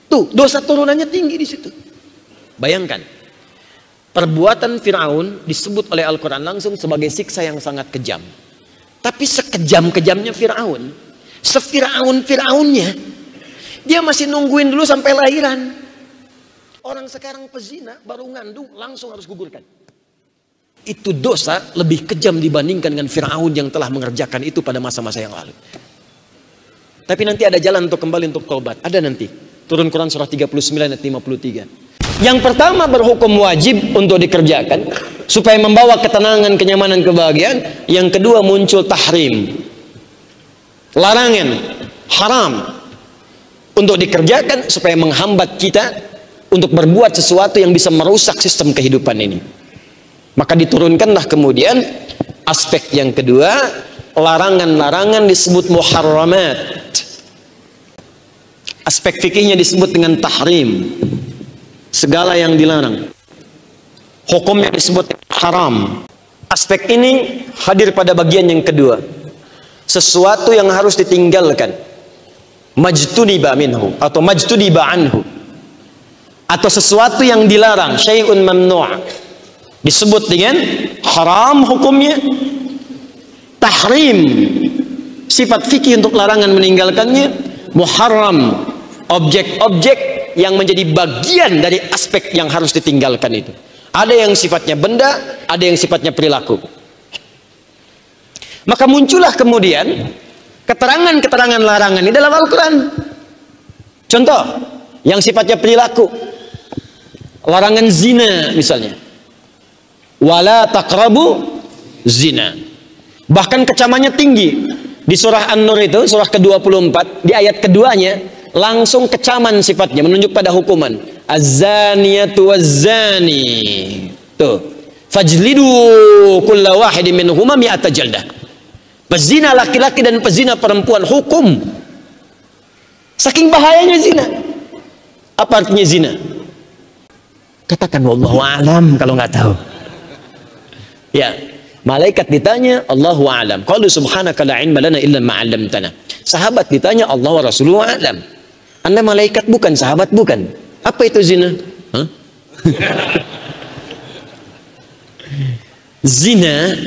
Tuh, dosa turunannya tinggi di situ. Bayangkan, perbuatan Fir'aun disebut oleh Al-Quran langsung sebagai siksa yang sangat kejam. Tapi sekejam-kejamnya Fir'aun, sefir'aun-fir'aunnya, dia masih nungguin dulu sampai lahiran. Orang sekarang pezina baru ngandung langsung harus gugurkan. Itu dosa lebih kejam dibandingkan dengan Fir'aun yang telah mengerjakan itu pada masa-masa yang lalu. Tapi nanti ada jalan untuk kembali untuk taubat. Ada nanti. Turun Quran surah 39 ayat 53. Yang pertama berhukum wajib untuk dikerjakan supaya membawa ketenangan, kenyamanan, kebahagiaan. Yang kedua muncul tahrim, larangan, haram untuk dikerjakan supaya menghambat kita untuk berbuat sesuatu yang bisa merusak sistem kehidupan ini. Maka diturunkanlah kemudian aspek yang kedua, larangan-larangan disebut muharramat. Aspek fikihnya disebut dengan tahrim, segala yang dilarang. Hukumnya disebut haram. Aspek ini hadir pada bagian yang kedua, sesuatu yang harus ditinggalkan, majtuniba minhu atau majtuniba anhu, atau sesuatu yang dilarang, syai'un mamnu', disebut dengan haram hukumnya. Tahrim, sifat fikih untuk larangan meninggalkannya. Muharram, objek-objek yang menjadi bagian dari aspek yang harus ditinggalkan itu. Ada yang sifatnya benda, ada yang sifatnya perilaku. Maka muncullah kemudian keterangan-keterangan larangan di dalam Al-Quran. Contoh, yang sifatnya perilaku, larangan zina misalnya, wala taqrabu zina. Bahkan kecamannya tinggi. Di surah An-Nur itu, surah ke-24, di ayat keduanya langsung kecaman sifatnya, menunjuk pada hukuman. Az-zaniyatu waz-zani. Tuh. Fajlidu kulla wahidin minhuma mi'ata jaldah. Pezina laki-laki dan pezina perempuan hukum. Saking bahayanya zina. Apa artinya zina? Katakan wallahu a'lam kalau nggak tahu. Ya, malaikat ditanya, Allahu a'lam. Qalu subhanaka la ilma lana illa ma 'allamtana. Sahabat ditanya, Allah wa rasuluhu a'lam. Anda malaikat bukan, sahabat bukan. Apa itu zina? Hah? Zina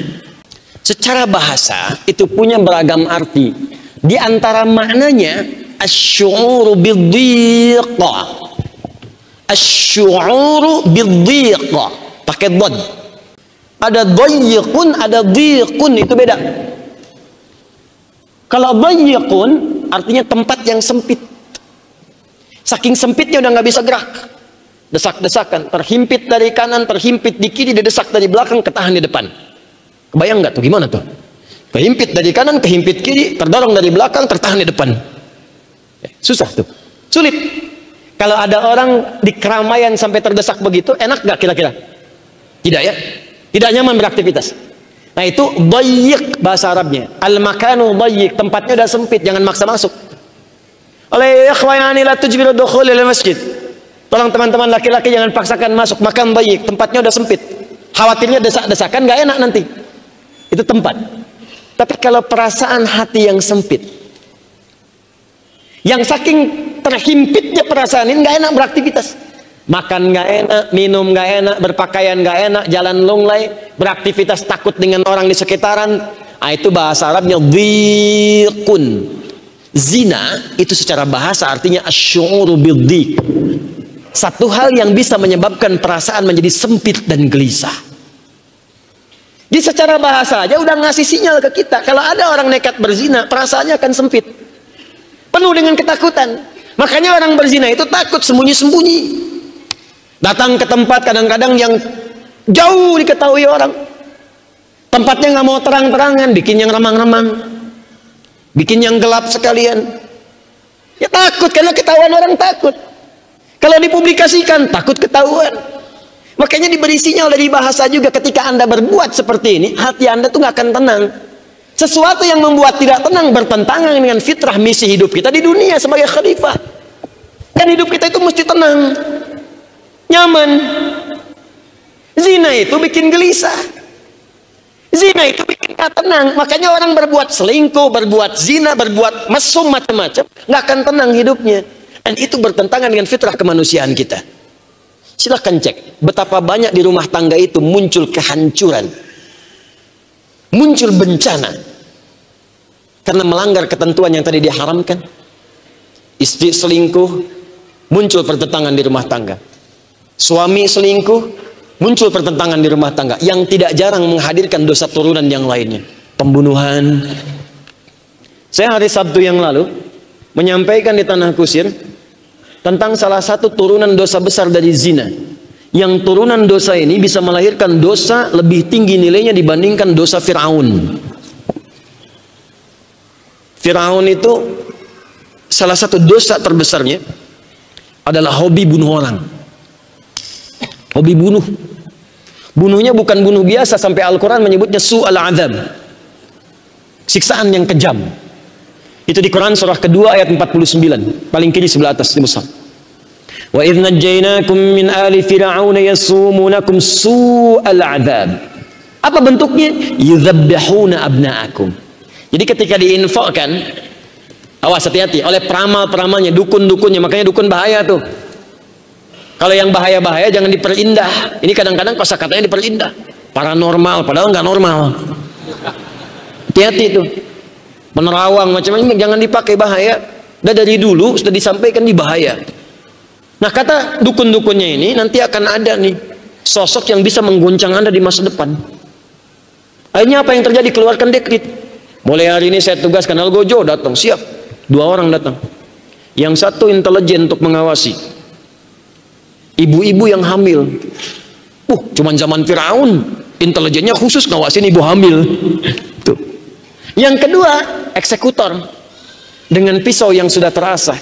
secara bahasa itu punya beragam arti. Di antara maknanya asy-syu'uru bidhiqa. Asy-syu'uru bidhiqa. Pakai dhad. Ada dayyiqun, ada dhiqun, itu beda. Kalau dayyiqun artinya tempat yang sempit. Saking sempitnya udah nggak bisa gerak. Desak-desakan, terhimpit dari kanan, terhimpit di kiri, didesak dari belakang, ketahan di depan. Kebayang nggak tuh gimana tuh? Kehimpit dari kanan, kehimpit kiri, terdorong dari belakang, tertahan di depan. Susah tuh, sulit. Kalau ada orang di keramaian sampai terdesak begitu, enak nggak kira-kira? Tidak ya? Tidak nyaman beraktivitas. Nah itu dayyiq bahasa Arabnya. Al-makanu dayyiq, tempatnya udah sempit, jangan maksa masuk. Oleh ikhwani la tujbiru dukhul ila masjid. Tolong teman-teman laki-laki jangan paksakan masuk makan dayyiq, tempatnya udah sempit. Khawatirnya desak-desakan nggak enak nanti. Itu tempat. Tapi kalau perasaan hati yang sempit, yang saking terhimpitnya perasaan ini nggak enak beraktivitas. Makan nggak enak, minum nggak enak, berpakaian nggak enak, jalan lunglai, beraktivitas takut dengan orang di sekitaran. Nah, itu bahasa Arabnya dhiqun. Zina itu secara bahasa artinya asy'uru bidhiq. Satu hal yang bisa menyebabkan perasaan menjadi sempit dan gelisah. Di secara bahasa aja udah ngasih sinyal ke kita. Kalau ada orang nekat berzina, perasaannya akan sempit, penuh dengan ketakutan. Makanya orang berzina itu takut, sembunyi-sembunyi. Datang ke tempat kadang-kadang yang jauh diketahui orang. Tempatnya nggak mau terang-terangan, bikin yang remang-remang, bikin yang gelap sekalian. Ya takut, karena ketahuan orang takut. Kalau dipublikasikan, takut ketahuan. Makanya diberi sinyal dari bahasa juga, ketika Anda berbuat seperti ini, hati Anda tuh nggak akan tenang. Sesuatu yang membuat tidak tenang bertentangan dengan fitrah misi hidup kita di dunia sebagai khalifah. Dan hidup kita itu mesti tenang, nyaman. Zina itu bikin gelisah. Zina itu bikin gak tenang. Makanya orang berbuat selingkuh, berbuat zina, berbuat mesum macam-macam, nggak akan tenang hidupnya. Dan itu bertentangan dengan fitrah kemanusiaan kita. Silahkan cek betapa banyak di rumah tangga itu muncul kehancuran, muncul bencana karena melanggar ketentuan yang tadi diharamkan. Istri selingkuh, muncul pertentangan di rumah tangga. Suami selingkuh, muncul pertentangan di rumah tangga yang tidak jarang menghadirkan dosa turunan yang lainnya. Pembunuhan. Saya hari Sabtu yang lalu menyampaikan di Tanah Kusir tentang salah satu turunan dosa besar dari zina. Yang turunan dosa ini bisa melahirkan dosa lebih tinggi nilainya dibandingkan dosa Fir'aun. Fir'aun itu salah satu dosa terbesarnya adalah hobi bunuh orang. Hobi bunuh. Bunuhnya bukan bunuh biasa, sampai Al-Quran menyebutnya su'al azab, siksaan yang kejam. Itu di Quran surah kedua ayat 49, paling kiri sebelah atas di mushaf. Wa idh najjaynakum min ali fir'auna yasumunakum su'al azab. Apa bentuknya? Yudzabbihuna abna'akum. Jadi ketika diinfokkan, awas, hati-hati oleh peramal-peramalnya, dukun-dukunnya. Makanya dukun bahaya tuh. Kalau yang bahaya-bahaya jangan diperindah. Ini kadang-kadang kosakatanya diperindah. Paranormal, padahal nggak normal. Hati-hati tuh. Penerawang macam-macam jangan dipakai, bahaya. Dan dari dulu sudah disampaikan di bahaya. Nah, kata dukun-dukunnya ini nanti akan ada nih sosok yang bisa mengguncang Anda di masa depan. Akhirnya apa yang terjadi? Keluarkan dekret. Mulai hari ini saya tugaskan Algojo datang, siap. 2 orang datang. Yang satu intelijen untuk mengawasi ibu-ibu yang hamil. Cuman zaman Firaun intelijennya khusus ngawasin ibu hamil. Tuh. Yang kedua, eksekutor dengan pisau yang sudah terasah.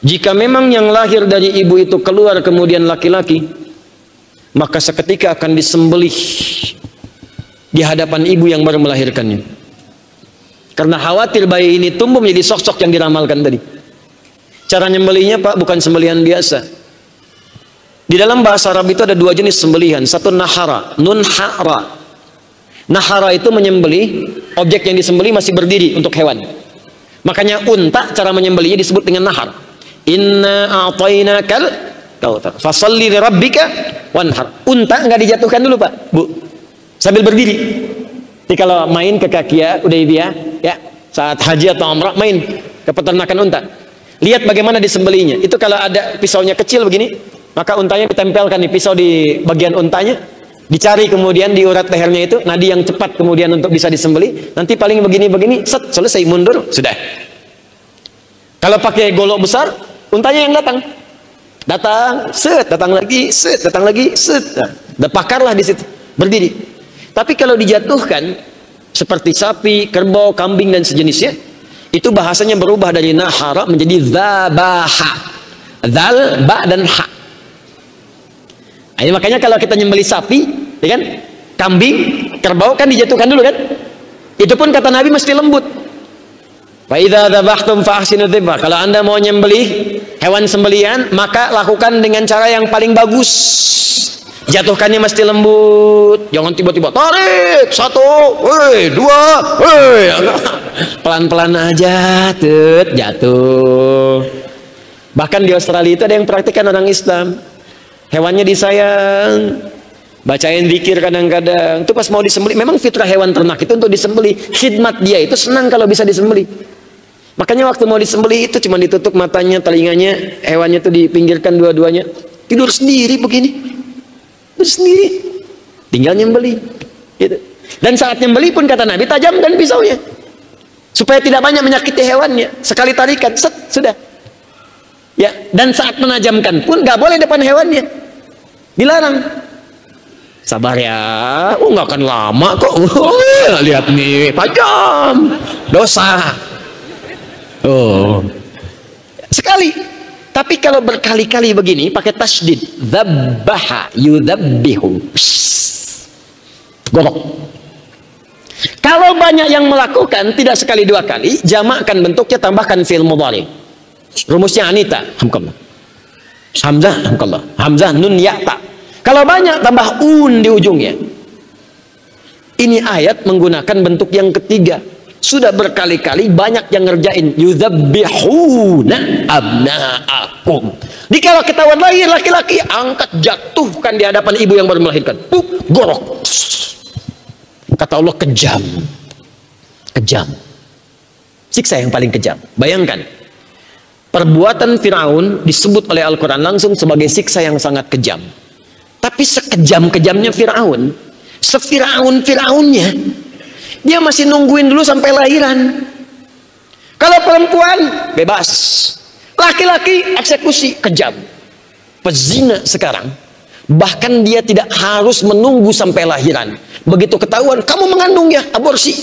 Jika memang yang lahir dari ibu itu keluar kemudian laki-laki, maka seketika akan disembelih di hadapan ibu yang baru melahirkannya. Karena khawatir bayi ini tumbuh menjadi sosok yang diramalkan tadi. Cara nyembelihnya, Pak, bukan sembelihan biasa. Di dalam bahasa Arab itu ada 2 jenis sembelihan. Satu nahara, nun hara. Nahara itu menyembelih, objek yang disembelih masih berdiri untuk hewan. Makanya unta cara menyembelihnya disebut dengan nahar. Inna a'tainakal kautsar fasalli li rabbika wanhar. Unta nggak dijatuhkan dulu, Pak, Bu, sambil berdiri. Jadi kalau main ke Kakia Udaybiyah ya, saat haji atau umrah, main ke peternakan unta, lihat bagaimana disembelihnya. Itu kalau ada pisaunya kecil begini, maka untanya ditempelkan di pisau di bagian untanya, dicari kemudian di urat lehernya itu nadi yang cepat kemudian untuk bisa disembelih. Nanti paling begini-begini, set, selesai, mundur, sudah. Kalau pakai golok besar, untanya yang datang, set, datang lagi, set, datang lagi, set. Nah, pakarlah di situ, berdiri. Tapi kalau dijatuhkan seperti sapi, kerbau, kambing dan sejenisnya, itu bahasanya berubah dari nahara menjadi zabaha. Zal, ba dan ha. Nah, makanya kalau kita nyembelih sapi, ya kan, kambing, kerbau kan dijatuhkan dulu kan. Itu pun kata Nabi mesti lembut. Fa idza dzabhtum fa ahsinu dzibha. Kalau Anda mau nyembelih hewan sembelihan, maka lakukan dengan cara yang paling bagus. Jatuhkannya mesti lembut, jangan tiba-tiba tarik 1, 2, pelan-pelan aja, jatuh. Bahkan di Australia itu ada yang praktikkan orang Islam, hewannya disayang, bacain zikir kadang-kadang. Itu pas mau disembelih, memang fitrah hewan ternak itu untuk disembelih, khidmat dia itu senang kalau bisa disembelih. Makanya waktu mau disembelih itu cuma ditutup matanya, telinganya, hewannya itu dipinggirkan dua-duanya, tidur sendiri begini. Sendiri, tinggal nyembeli gitu. Dan saat nyembeli pun kata Nabi, tajamkan pisaunya supaya tidak banyak menyakiti hewannya. Sekali tarikan, set, sudah ya. Dan saat menajamkan pun gak boleh depan hewannya, dilarang. Sabar ya, nggak akan lama kok. Lihat nih, tajam, dosa. Sekali. Tapi kalau berkali-kali begini pakai tasydid, dzabbaha yudzabbihu, gorok. Kalau banyak yang melakukan, tidak sekali 2 kali, jamakkan bentuknya, tambahkan fi'il mudhari. Rumusnya anita, hamdallah, hamzah, hamdallah, hamzah, nun, ya, ta. Kalau banyak tambah un di ujungnya. Ini ayat menggunakan bentuk yang ketiga, sudah berkali-kali banyak yang ngerjain. Yudzabbihuna abna'akum. Dikala ketahuan lahir laki-laki, angkat jatuhkan di hadapan ibu yang baru melahirkan. Gorok. Kata Allah, kejam. Kejam. Siksa yang paling kejam. Bayangkan, perbuatan Firaun disebut oleh Al-Quran langsung sebagai siksa yang sangat kejam. Tapi sekejam-kejamnya Firaun, sefiraun-firaunnya, dia masih nungguin dulu sampai lahiran. Kalau perempuan bebas, laki-laki eksekusi, kejam. Pezina sekarang bahkan dia tidak harus menunggu sampai lahiran. Begitu ketahuan kamu mengandung, ya aborsi.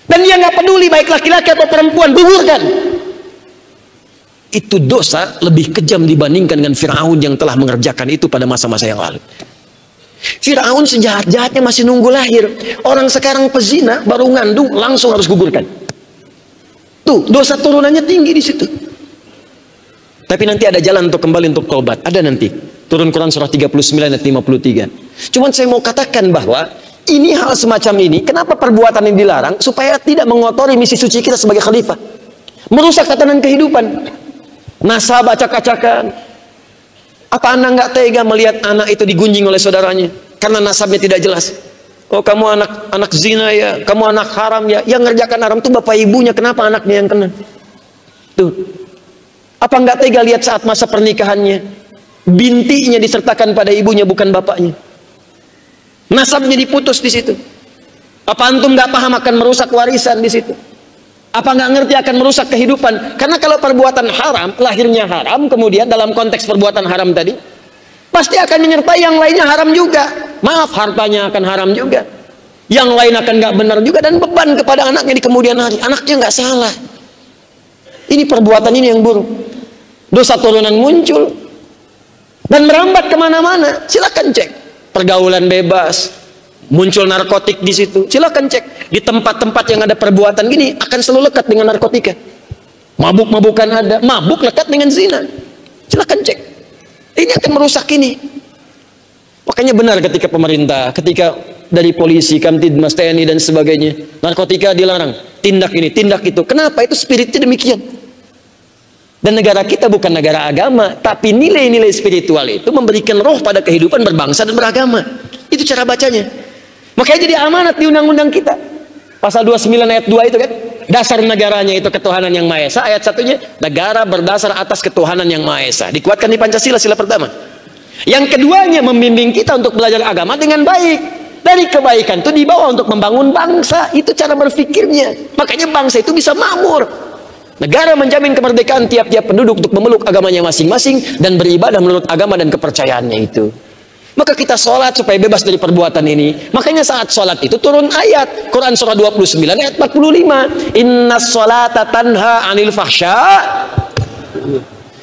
Dan dia nggak peduli baik laki-laki atau perempuan, gugurkan. Itu dosa lebih kejam dibandingkan dengan Firaun yang telah mengerjakan itu pada masa-masa yang lalu. Firaun sejahat-jahatnya masih nunggu lahir. Orang sekarang pezina baru ngandung langsung harus gugurkan. Tuh, dosa turunannya tinggi di situ. Tapi nanti ada jalan untuk kembali untuk taubat. Ada nanti. Turun Quran surah 39 ayat 53. Cuman saya mau katakan bahwa ini hal semacam ini, kenapa perbuatan ini dilarang? Supaya tidak mengotori misi suci kita sebagai khalifah. Merusak tatanan kehidupan. Nasab acak-acakan. Apa Anda nggak tega melihat anak itu digunjing oleh saudaranya karena nasabnya tidak jelas? Oh, kamu anak zina ya, kamu anak haram ya. Yang ngerjakan haram itu bapak ibunya, kenapa anaknya yang kena? Tuh. Apa nggak tega lihat saat masa pernikahannya, bintinya disertakan pada ibunya bukan bapaknya? Nasabnya diputus di situ. Apa antum nggak paham akan merusak warisan di situ? Apa nggak ngerti akan merusak kehidupan? Karena kalau perbuatan haram, lahirnya haram, kemudian dalam konteks perbuatan haram tadi, pasti akan menyertai yang lainnya haram juga. Maaf, hartanya akan haram juga. Yang lain akan nggak benar juga, dan beban kepada anaknya di kemudian hari. Anaknya nggak salah. Ini perbuatan ini yang buruk. Dosa turunan muncul dan merambat kemana-mana. Silakan cek. Pergaulan bebas. Muncul narkotik di situ, silakan cek. Di tempat-tempat yang ada perbuatan gini akan selalu lekat dengan narkotika. Mabuk-mabukan ada, mabuk lekat dengan zina. Silakan cek. Ini akan merusak ini. Makanya benar ketika pemerintah, ketika dari polisi, Kamtidmas, TNI dan sebagainya, narkotika dilarang, tindak ini, tindak itu. Kenapa? Itu spiritnya demikian. Dan negara kita bukan negara agama, tapi nilai-nilai spiritual itu memberikan roh pada kehidupan berbangsa dan beragama. Itu cara bacanya. Makanya jadi amanat di undang-undang kita. Pasal 29 ayat 2 itu kan, dasar negaranya itu ketuhanan yang Maha Esa. Ayat satunya, negara berdasar atas ketuhanan yang Maha Esa. Dikuatkan di Pancasila, sila pertama. Yang keduanya, membimbing kita untuk belajar agama dengan baik. Dari kebaikan itu dibawa untuk membangun bangsa. Itu cara berpikirnya. Makanya bangsa itu bisa makmur. Negara menjamin kemerdekaan tiap-tiap penduduk untuk memeluk agamanya masing-masing dan beribadah menurut agama dan kepercayaannya itu. Maka kita sholat supaya bebas dari perbuatan ini. Makanya saat sholat itu turun ayat Quran surah 29 ayat 45. Inna sholata tanha anil fahsya.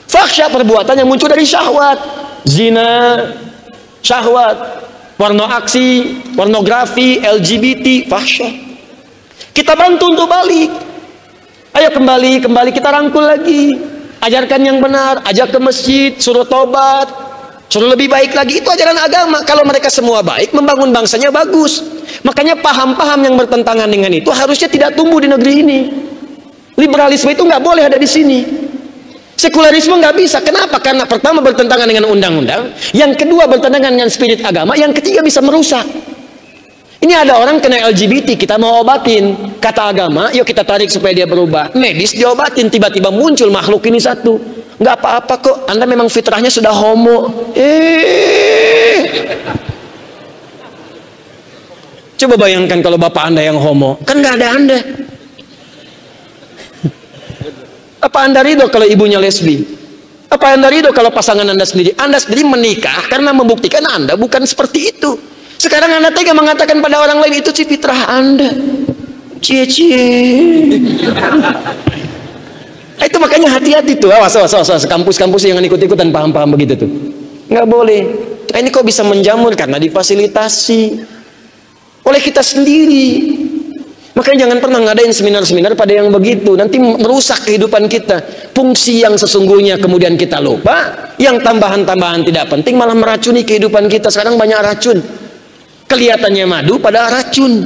Fahsya perbuatan yang muncul dari syahwat. Zina, syahwat, porno aksi, pornografi, LGBT, fahsya. Kita bantu untuk balik. Ayo kembali kita rangkul lagi. Ajarkan yang benar, ajak ke masjid, suruh tobat. Suruh lebih baik lagi, itu ajaran agama. Kalau mereka semua baik, membangun bangsanya bagus. Makanya paham-paham yang bertentangan dengan itu harusnya tidak tumbuh di negeri ini. Liberalisme itu nggak boleh ada di sini. Sekularisme nggak bisa. Kenapa? Karena pertama bertentangan dengan undang-undang, yang kedua bertentangan dengan spirit agama, yang ketiga bisa merusak. Ini ada orang kena LGBT, kita mau obatin. Kata agama, yuk kita tarik supaya dia berubah. Medis diobatin, tiba-tiba muncul makhluk ini satu. Nggak apa-apa kok, Anda memang fitrahnya sudah homo. Coba bayangkan kalau bapak Anda yang homo, kan nggak ada Anda. Apa Anda ridho kalau ibunya lesbi? Apa Anda ridho kalau pasangan Anda sendiri menikah karena membuktikan Anda bukan seperti itu? Sekarang Anda tega mengatakan pada orang lain itu fitrah Anda. Cie-cie. Itu makanya hati-hati tuh. Awas. Kampus-kampus yang ikut-ikutan paham-paham begitu tuh. Nggak boleh. Ini kok bisa menjamur karena difasilitasi oleh kita sendiri. Makanya jangan pernah ngadain seminar-seminar pada yang begitu. Nanti merusak kehidupan kita. Fungsi yang sesungguhnya kemudian kita lupa. Yang tambahan-tambahan tidak penting malah meracuni kehidupan kita. Sekarang banyak racun. Kelihatannya madu pada racun.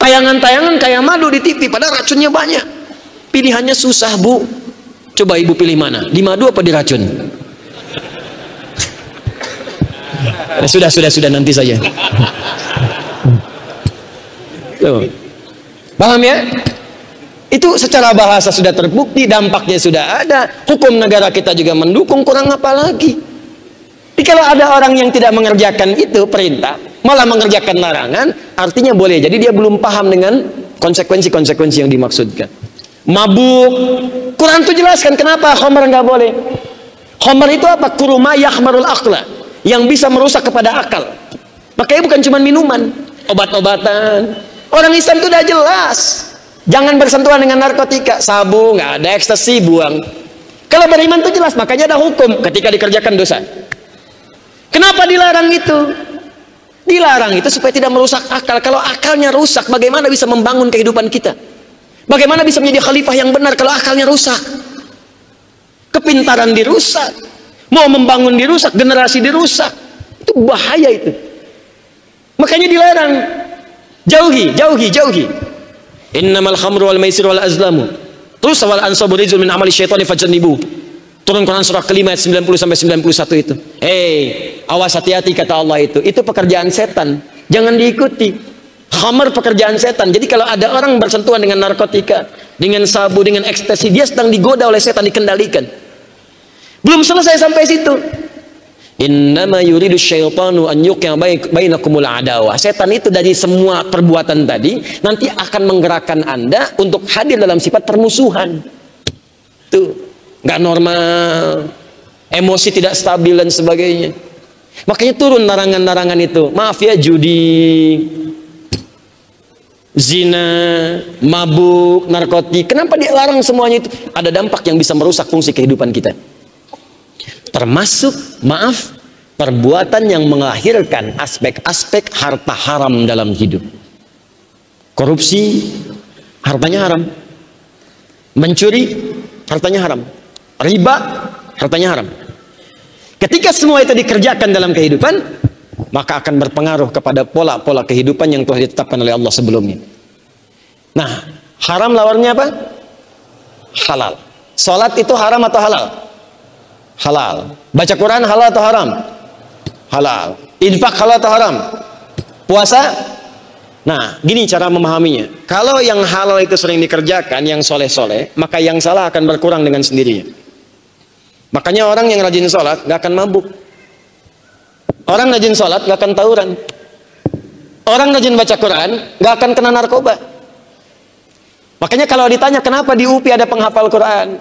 Tayangan-tayangan kayak madu di TV, padahal racunnya banyak. Pilihannya susah, Bu. Coba ibu pilih mana? Di madu apa di racun? Sudah nanti saja. Tuh. Paham ya? Itu secara bahasa sudah terbukti, dampaknya sudah ada, hukum negara kita juga mendukung, kurang apa lagi? Jadi kalau ada orang yang tidak mengerjakan itu perintah, malah mengerjakan larangan, artinya boleh. Jadi dia belum paham dengan konsekuensi-konsekuensi yang dimaksudkan. Mabuk, Quran tuh jelaskan kenapa khamr nggak boleh. Khamr itu apa? Kuruma yakhmarul aqla, yang bisa merusak kepada akal. Makanya bukan cuma minuman, obat-obatan. Orang Islam itu udah jelas. Jangan bersentuhan dengan narkotika, sabu, nggak ada, ekstasi, buang. Kalau beriman itu jelas, makanya ada hukum ketika dikerjakan dosa. Kenapa dilarang itu? Dilarang itu supaya tidak merusak akal. Kalau akalnya rusak, bagaimana bisa membangun kehidupan kita? Bagaimana bisa menjadi khalifah yang benar kalau akalnya rusak? Kepintaran dirusak, mau membangun dirusak, generasi dirusak. Itu bahaya itu. Makanya dilarang. Jauhi. Innamal khamru wal maisir wal azlamu. Terus wal ansabu rijzun min amali syaitani fajtanibu. Turun Quran surah kelima ayat 90 sampai 91 itu. Awas, hati-hati kata Allah itu. Itu pekerjaan setan. Jangan diikuti. Khamr pekerjaan setan. Jadi kalau ada orang bersentuhan dengan narkotika, dengan sabu, dengan ekstasi, dia sedang digoda oleh setan, dikendalikan. Belum selesai sampai situ. Innama yuridu syaitanu an yuqi'a bainakumul adawah. Setan itu dari semua perbuatan tadi nanti akan menggerakkan Anda untuk hadir dalam sifat permusuhan. Tuh, nggak normal, emosi tidak stabil dan sebagainya. Makanya turun larangan-larangan itu. Maaf ya, judi, zina, mabuk, narkotik. Kenapa dilarang semuanya itu? Ada dampak yang bisa merusak fungsi kehidupan kita. Termasuk, maaf, perbuatan yang melahirkan aspek-aspek harta haram dalam hidup. Korupsi, hartanya haram. Mencuri, hartanya haram. Riba, hartanya haram. Ketika semua itu dikerjakan dalam kehidupan, maka akan berpengaruh kepada pola-pola kehidupan yang telah ditetapkan oleh Allah sebelumnya. Nah, haram lawannya apa? Halal. Salat itu haram atau halal? Halal. Baca Quran halal atau haram? Halal. Infak halal atau haram? Puasa? Nah, gini cara memahaminya. Kalau yang halal itu sering dikerjakan, yang soleh-soleh, maka yang salah akan berkurang dengan sendirinya. Makanya orang yang rajin sholat gak akan mabuk. Orang rajin sholat gak akan tawuran. Orang rajin baca Quran gak akan kena narkoba. Makanya kalau ditanya kenapa di UPI ada penghafal Quran,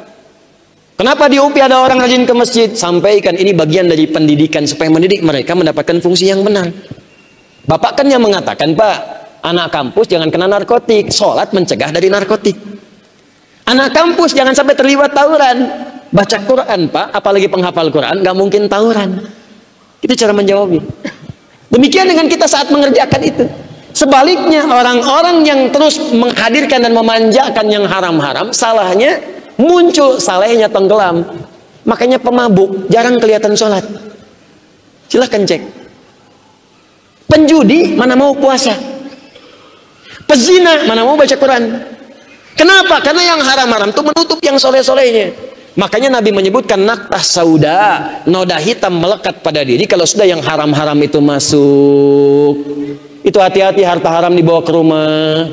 kenapa di UPI ada orang rajin ke masjid, sampaikan ini bagian dari pendidikan supaya mendidik mereka mendapatkan fungsi yang benar. Bapak kan yang mengatakan, Pak, anak kampus jangan kena narkotik, sholat mencegah dari narkotik. Anak kampus jangan sampai terlibat tawuran, baca Quran, Pak, apalagi penghafal Quran gak mungkin tawuran. Itu cara menjawabnya. Demikian dengan kita saat mengerjakan itu. Sebaliknya, orang-orang yang terus menghadirkan dan memanjakan yang haram-haram, salahnya muncul, salehnya tenggelam. Makanya pemabuk jarang kelihatan sholat. Silahkan cek. Penjudi mana mau puasa. Pezina mana mau baca Quran. Kenapa? Karena yang haram-haram itu menutup yang soleh-solehnya. Makanya Nabi menyebutkan naktah sauda, noda hitam melekat pada diri kalau sudah yang haram-haram itu masuk. Itu hati-hati, harta haram dibawa ke rumah,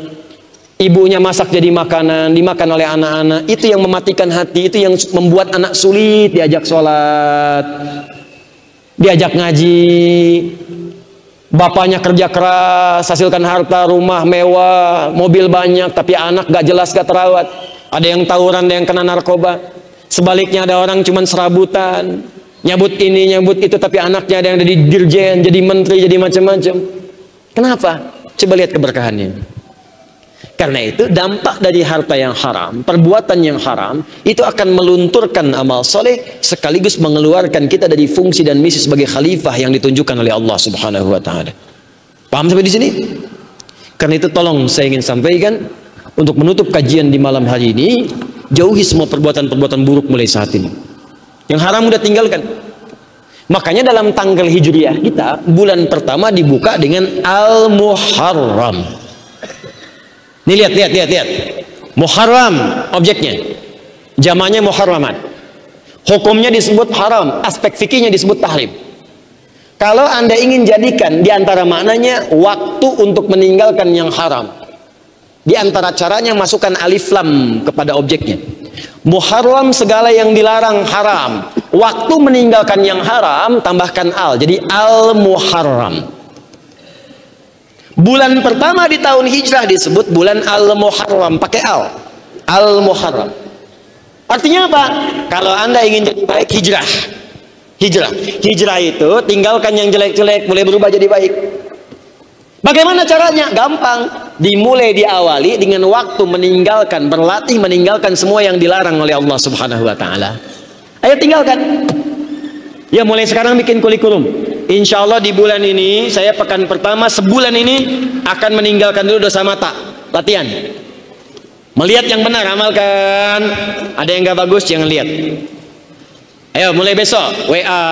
ibunya masak jadi makanan, dimakan oleh anak-anak. Itu yang mematikan hati, itu yang membuat anak sulit diajak sholat, diajak ngaji. Bapaknya kerja keras, hasilkan harta, rumah mewah, mobil banyak, tapi anak gak jelas, gak terawat. Ada yang tawuran, ada yang kena narkoba. Sebaliknya ada orang cuman serabutan, nyabut ini, nyabut itu, tapi anaknya ada yang jadi dirjen, jadi menteri, jadi macam-macam. Kenapa? Coba lihat keberkahannya. Karena itu dampak dari harta yang haram, perbuatan yang haram, itu akan melunturkan amal soleh, sekaligus mengeluarkan kita dari fungsi dan misi sebagai khalifah yang ditunjukkan oleh Allah Subhanahu wa Ta'ala. Paham sampai di sini? Karena itu tolong saya ingin sampaikan, untuk menutup kajian di malam hari ini, jauhi semua perbuatan-perbuatan buruk mulai saat ini. Yang haram udah tinggalkan. Makanya dalam tanggal hijriah kita, bulan pertama dibuka dengan Al-Muharram. Nih lihat. Muharram objeknya. Jamaknya muharramat. Hukumnya disebut haram, aspek fikihnya disebut tahrim. Kalau Anda ingin jadikan di antara maknanya waktu untuk meninggalkan yang haram. Di antara caranya masukkan alif lam kepada objeknya. Muharram segala yang dilarang haram. Waktu meninggalkan yang haram tambahkan al. Jadi al-muharram. Bulan pertama di tahun hijrah disebut bulan al-muharram, pakai al. Al-muharram. Artinya apa? Kalau Anda ingin jadi baik, hijrah. Hijrah itu tinggalkan yang jelek-jelek, mulai berubah jadi baik. Bagaimana caranya? Gampang. Dimulai diawali dengan waktu meninggalkan, berlatih meninggalkan semua yang dilarang oleh Allah Subhanahu wa taala. Ayo tinggalkan. Ya, mulai sekarang bikin kurikulum. Insya Allah di bulan ini, saya pekan pertama sebulan ini akan meninggalkan dulu dosa mata. Latihan. Melihat yang benar, amalkan. Ada yang gak bagus, jangan lihat. Ayo, mulai besok, WA.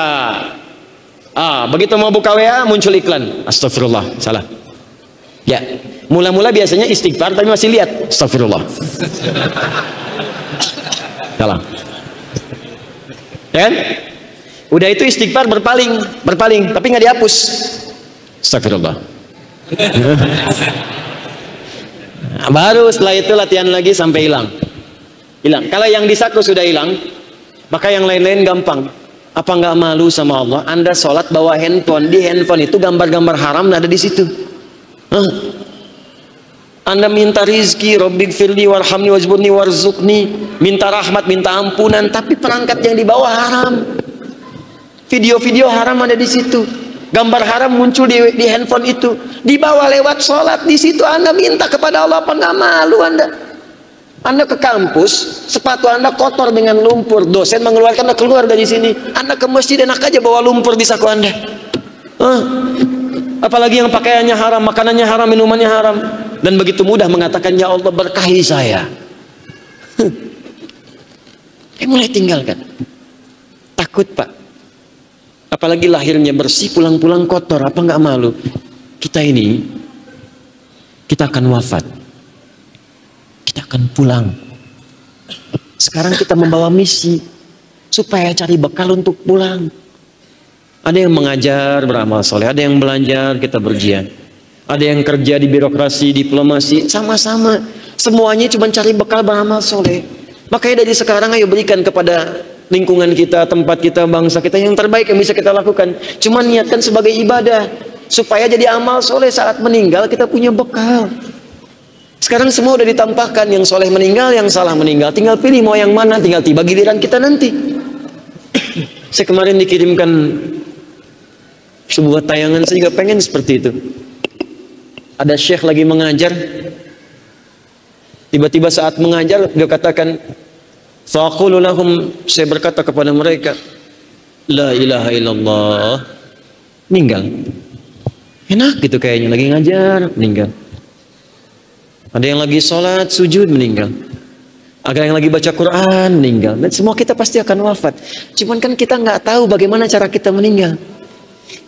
Begitu mau buka WA, muncul iklan. Astagfirullah, salah. Ya, mula-mula biasanya istighfar, tapi masih lihat. Astagfirullah. Salah. Ya kan? Udah itu istighfar berpaling, tapi nggak dihapus. Astagfirullah. Baru setelah itu latihan lagi sampai hilang. Kalau yang di saku sudah hilang, maka yang lain-lain gampang. Apa nggak malu sama Allah? Anda sholat bawa handphone, di handphone itu gambar-gambar haram ada di situ. Anda minta rizki, Rabbighfirli warhamni wajburni warzuqni, minta rahmat, minta ampunan, tapi perangkat yang dibawa haram. Video-video haram ada di situ. Gambar haram muncul di handphone itu. Dibawa lewat sholat di situ. Anda minta kepada Allah, apa nggak malu Anda? Anda ke kampus, sepatu Anda kotor dengan lumpur. Dosen mengeluarkan Anda keluar dari sini. Anda ke masjid enak aja bawa lumpur di saku Anda. Apalagi yang pakaiannya haram, makanannya haram, minumannya haram. Dan begitu mudah mengatakan, ya Allah berkahi saya. Mulai tinggalkan. Takut Pak. Apalagi lahirnya bersih, pulang-pulang kotor, apa nggak malu? Kita akan wafat, kita akan pulang. Sekarang kita membawa misi supaya cari bekal untuk pulang. Ada yang mengajar beramal soleh, ada yang belajar kita berjihad, ada yang kerja di birokrasi, diplomasi, sama-sama. Semuanya cuma cari bekal beramal soleh. Makanya dari sekarang ayo berikan kepada lingkungan kita, tempat kita, bangsa kita yang terbaik yang bisa kita lakukan. Cuma niatkan sebagai ibadah supaya jadi amal soleh saat meninggal kita punya bekal. Sekarang semua udah ditampakkan, yang soleh meninggal, yang salah meninggal. Tinggal pilih mau yang mana, tinggal tiba giliran kita nanti. Saya kemarin dikirimkan sebuah tayangan, saya juga pengen seperti itu. Ada syekh lagi mengajar, tiba-tiba saat mengajar dia katakan, faqulu lahum, saya berkata kepada mereka, la ilaha illallah, meninggal. Enak gitu kayaknya, lagi ngajar, meninggal. Ada yang lagi sholat, sujud, meninggal. Ada yang lagi baca Quran, meninggal. Dan semua kita pasti akan wafat. Cuman kan kita nggak tahu bagaimana cara kita meninggal.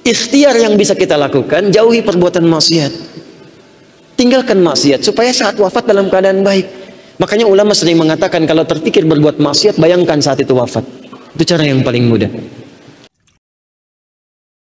Ikhtiar yang bisa kita lakukan, jauhi perbuatan maksiat. Tinggalkan maksiat supaya saat wafat dalam keadaan baik. Makanya ulama sering mengatakan kalau terpikir berbuat maksiat, bayangkan saat itu wafat. Itu cara yang paling mudah.